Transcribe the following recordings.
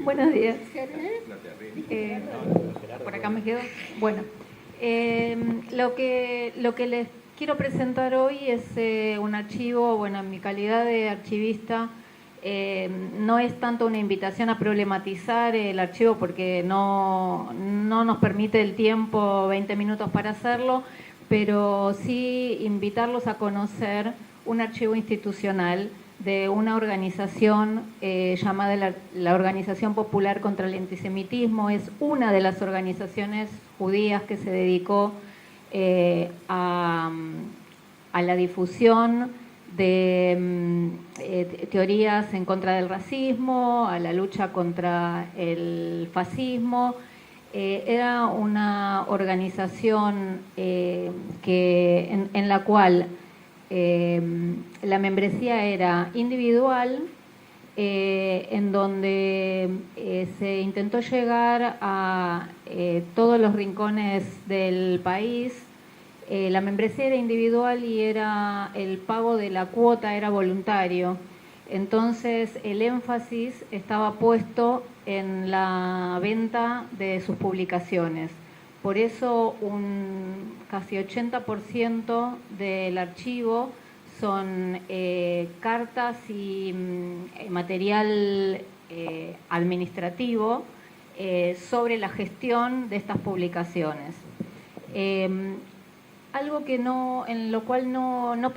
Buenos días. Por acá me quedo. Bueno, lo que les quiero presentar hoy es un archivo, bueno, en mi calidad de archivista, no es tanto una invitación a problematizar el archivo porque no nos permite el tiempo, 20 minutos para hacerlo, pero sí invitarlos a conocer un archivo institucional de una organización llamada la Organización Popular contra el Antisemitismo. Es una de las organizaciones judías que se dedicó a la difusión de teorías en contra del racismo, a la lucha contra el fascismo. Era una organización en la cual la membresía era individual, en donde se intentó llegar a todos los rincones del país. La membresía era individual y el pago de la cuota era voluntario. Entonces el énfasis estaba puesto en la venta de sus publicaciones. Por eso un casi 80% del archivo son cartas y material administrativo sobre la gestión de estas publicaciones. Algo en lo cual no me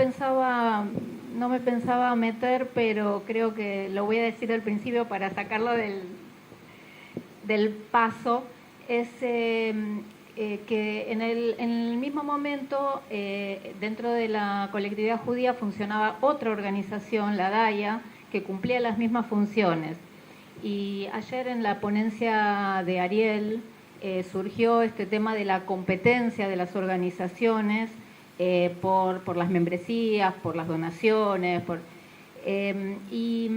pensaba meter, pero creo que lo voy a decir al principio para sacarlo del paso, es que en el mismo momento, dentro de la colectividad judía funcionaba otra organización, la DAIA, que cumplía las mismas funciones. Y ayer en la ponencia de Ariel surgió este tema de la competencia de las organizaciones por las membresías, por las donaciones, y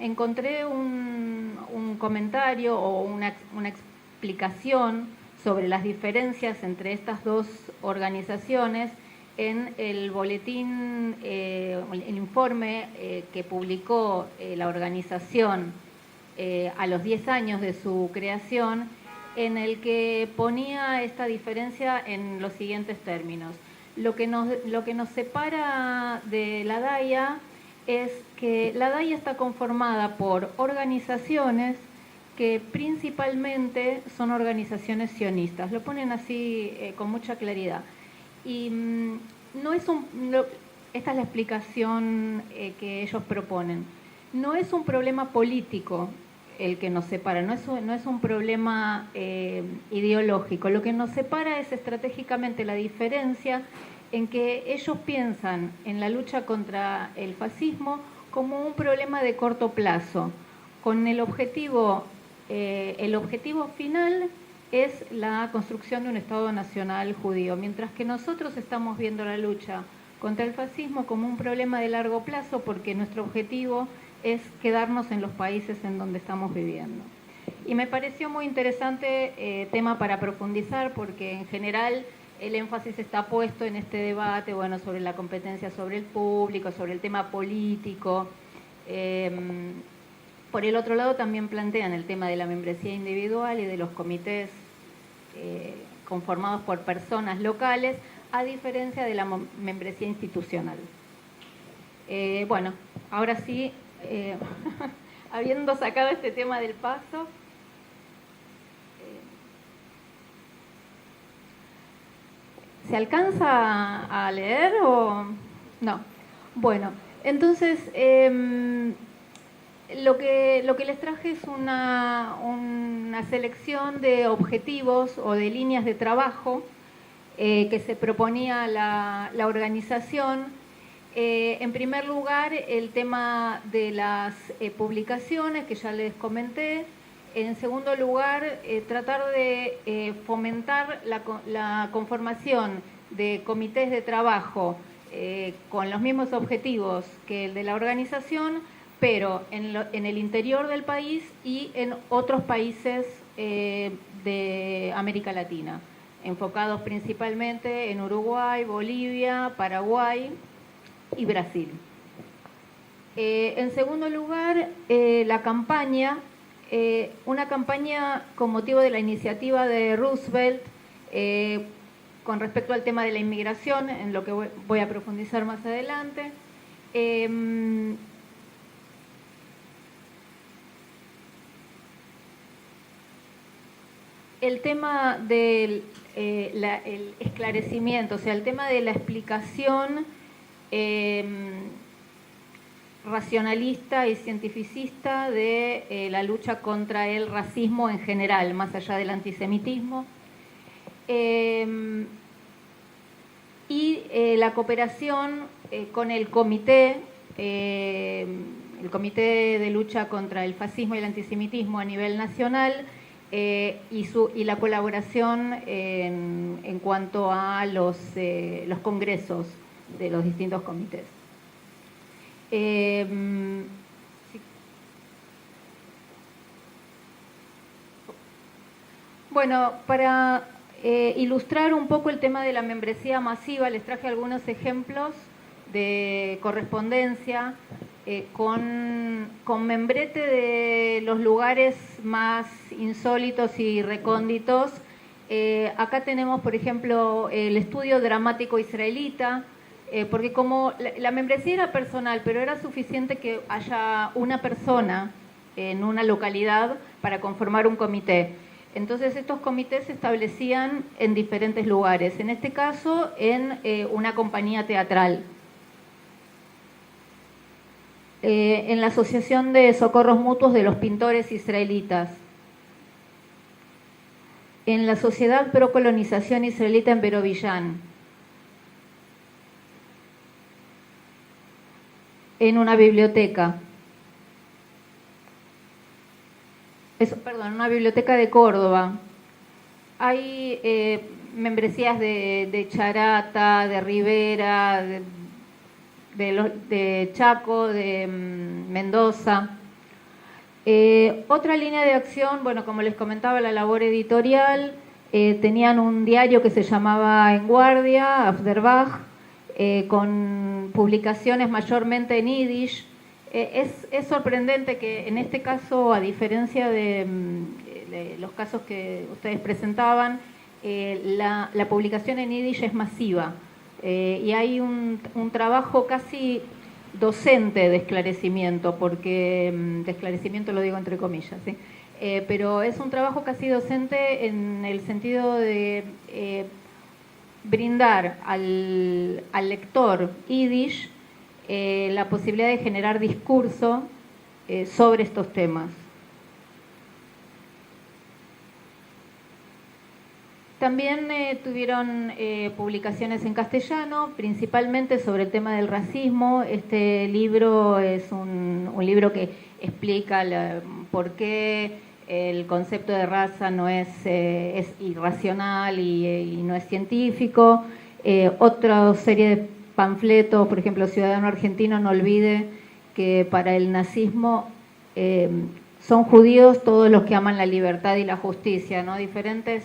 encontré un comentario o una explicación sobre las diferencias entre estas dos organizaciones en el boletín, el informe que publicó la organización a los 10 años de su creación, en el que ponía esta diferencia en los siguientes términos. Lo que nos separa de la DAIA es que la DAIA está conformada por organizaciones que principalmente son organizaciones sionistas. Lo ponen así con mucha claridad. Y esta es la explicación que ellos proponen. No es un problema político el que nos separa, no es un problema ideológico. Lo que nos separa es estratégicamente la diferencia en que ellos piensan en la lucha contra el fascismo como un problema de corto plazo, con el objetivo final es la construcción de un Estado nacional judío, mientras que nosotros estamos viendo la lucha contra el fascismo como un problema de largo plazo, porque nuestro objetivo es quedarnos en los países en donde estamos viviendo. Y me pareció muy interesante tema para profundizar, porque en general el énfasis está puesto en este debate, bueno, sobre la competencia sobre el público, sobre el tema político. Por el otro lado también plantean el tema de la membresía individual y de los comités conformados por personas locales, a diferencia de la membresía institucional. Bueno, ahora sí, habiendo sacado este tema del paso, ¿se alcanza a leer o no? Bueno, entonces lo que les traje es una selección de objetivos o de líneas de trabajo que se proponía la organización. En primer lugar, el tema de las publicaciones, que ya les comenté. En segundo lugar, tratar de fomentar la conformación de comités de trabajo con los mismos objetivos que el de la organización, pero en el interior del país y en otros países de América Latina, enfocados principalmente en Uruguay, Bolivia, Paraguay y Brasil. En segundo lugar, la campaña una campaña con motivo de la iniciativa de Roosevelt con respecto al tema de la inmigración, en lo que voy a profundizar más adelante. El tema del el esclarecimiento, o sea, el tema de la explicación racionalista y cientificista de la lucha contra el racismo en general, más allá del antisemitismo. Y la cooperación con el comité de lucha contra el fascismo y el antisemitismo a nivel nacional, y la colaboración en cuanto a los congresos de los distintos comités. Bueno, para ilustrar un poco el tema de la membresía masiva, les traje algunos ejemplos de correspondencia con membrete de los lugares más insólitos y recónditos. Acá tenemos, por ejemplo, el estudio dramático israelita, porque como la membresía era personal, pero era suficiente que haya una persona en una localidad para conformar un comité. Entonces estos comités se establecían en diferentes lugares, en este caso en una compañía teatral. En la Asociación de Socorros Mutuos de los Pintores Israelitas, en la Sociedad Pro Colonización Israelita en Berovillán, en una biblioteca, una biblioteca de Córdoba. Hay membresías de Charata, de Rivera, de Chaco, de Mendoza. Otra línea de acción, bueno, como les comentaba, la labor editorial, tenían un diario que se llamaba En Guardia, Afderbach, con publicaciones mayormente en yiddish. Es sorprendente que en este caso, a diferencia de los casos que ustedes presentaban, la publicación en yiddish es masiva. Y hay un trabajo casi docente de esclarecimiento, porque de esclarecimiento lo digo entre comillas, ¿sí? Pero es un trabajo casi docente en el sentido de brindar al lector yiddish la posibilidad de generar discurso sobre estos temas. También tuvieron publicaciones en castellano, principalmente sobre el tema del racismo. Este libro es un libro que explica por qué el concepto de raza no es irracional y no es científico. Otra serie de panfletos, por ejemplo, Ciudadano Argentino no olvide que para el nazismo son judíos todos los que aman la libertad y la justicia, ¿no? Diferentes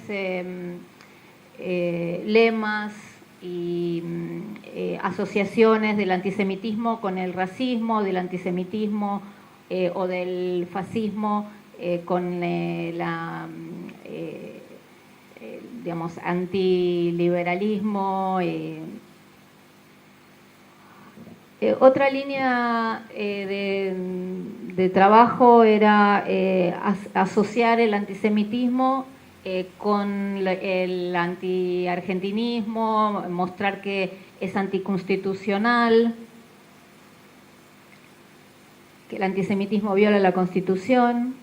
lemas y asociaciones del antisemitismo con el racismo, del antisemitismo o del fascismo con digamos, antiliberalismo. Otra línea de trabajo era asociar el antisemitismo con el antiargentinismo, mostrar que es anticonstitucional, que el antisemitismo viola la Constitución.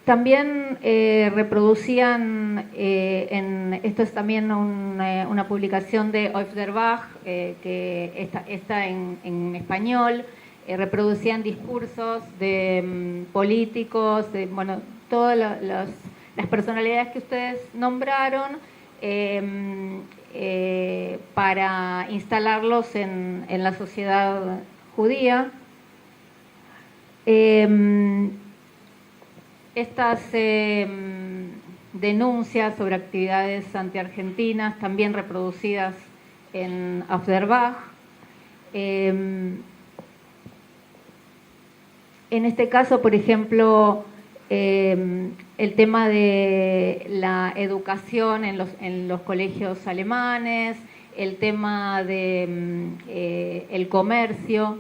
También reproducían, esto es también una publicación de Afderbach, que está en español, reproducían discursos de políticos, bueno, todas las personalidades que ustedes nombraron, para instalarlos en la sociedad judía. Estas denuncias sobre actividades antiargentinas también reproducidas en Afderbach. En este caso, por ejemplo, el tema de la educación en los colegios alemanes, el tema de el comercio.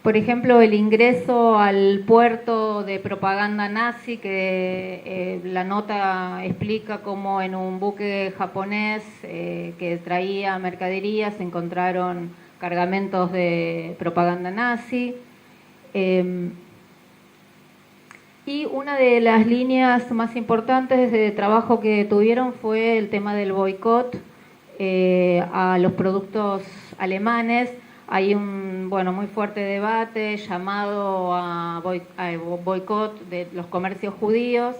Por ejemplo, el ingreso al puerto de propaganda nazi, que la nota explica cómo en un buque japonés que traía mercadería se encontraron cargamentos de propaganda nazi. Y una de las líneas más importantes de trabajo que tuvieron fue el tema del boicot a los productos alemanes. Hay un muy fuerte debate llamado a boicot de los comercios judíos.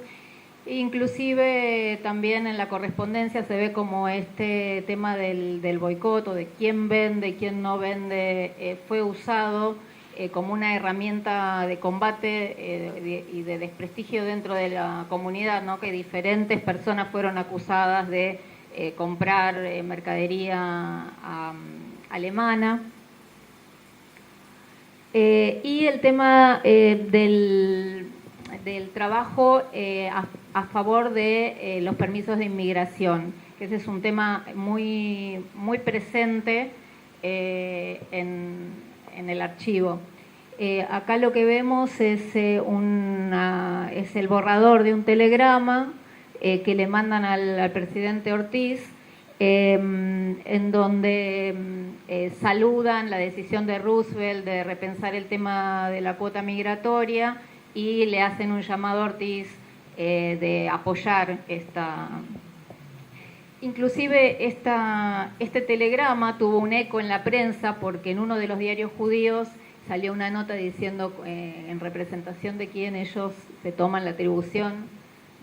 Inclusive también en la correspondencia se ve como este tema del boicot o de quién vende y quién no vende fue usado como una herramienta de combate y de desprestigio dentro de la comunidad, ¿no? Que diferentes personas fueron acusadas de comprar mercadería alemana. Y el tema del trabajo a favor de los permisos de inmigración, que ese es un tema muy presente en el archivo. Acá lo que vemos es el borrador de un telegrama que le mandan al presidente Ortiz, en donde saludan la decisión de Roosevelt de repensar el tema de la cuota migratoria y le hacen un llamado a Ortiz de apoyar esta. Inclusive este telegrama tuvo un eco en la prensa porque en uno de los diarios judíos salió una nota diciendo en representación de quién ellos se toman la atribución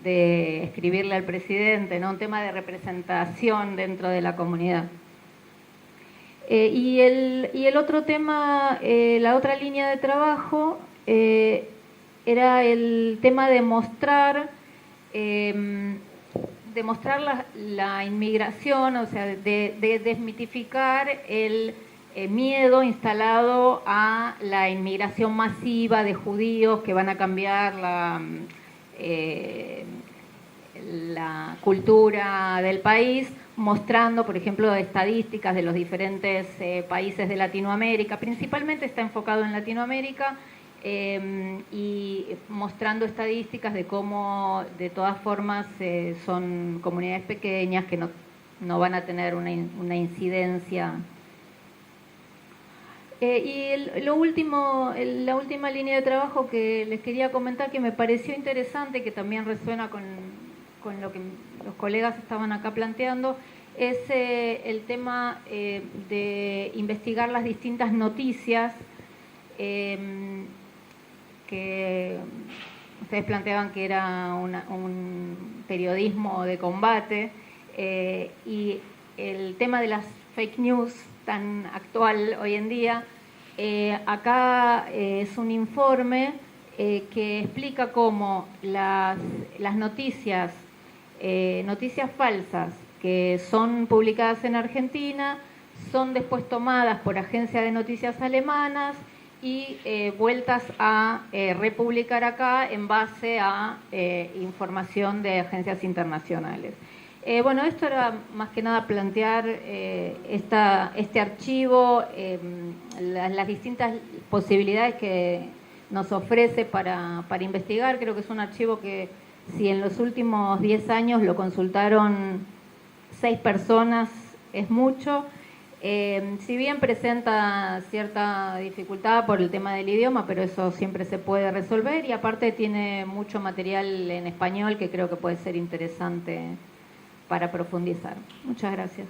de escribirle al presidente, ¿no? Un tema de representación dentro de la comunidad. Y el otro tema, la otra línea de trabajo, era el tema de mostrar la inmigración, o sea, de desmitificar el miedo instalado a la inmigración masiva de judíos que van a cambiar la cultura del país, mostrando, por ejemplo, estadísticas de los diferentes países de Latinoamérica. Principalmente está enfocado en Latinoamérica, y mostrando estadísticas de cómo, de todas formas, son comunidades pequeñas que no van a tener una incidencia. Y la última línea de trabajo que les quería comentar, que me pareció interesante, que también resuena con lo que los colegas estaban acá planteando, es el tema de investigar las distintas noticias que ustedes planteaban que era un periodismo de combate, y el tema de las fake news tan actual hoy en día. Acá es un informe que explica cómo las noticias falsas que son publicadas en Argentina son después tomadas por agencias de noticias alemanas y vueltas a republicar acá en base a información de agencias internacionales. Esto era más que nada plantear este archivo, las distintas posibilidades que nos ofrece para investigar. Creo que es un archivo que, si en los últimos 10 años lo consultaron 6 personas, es mucho. Si bien presenta cierta dificultad por el tema del idioma, pero eso siempre se puede resolver, y aparte tiene mucho material en español que creo que puede ser interesante para profundizar. Muchas gracias.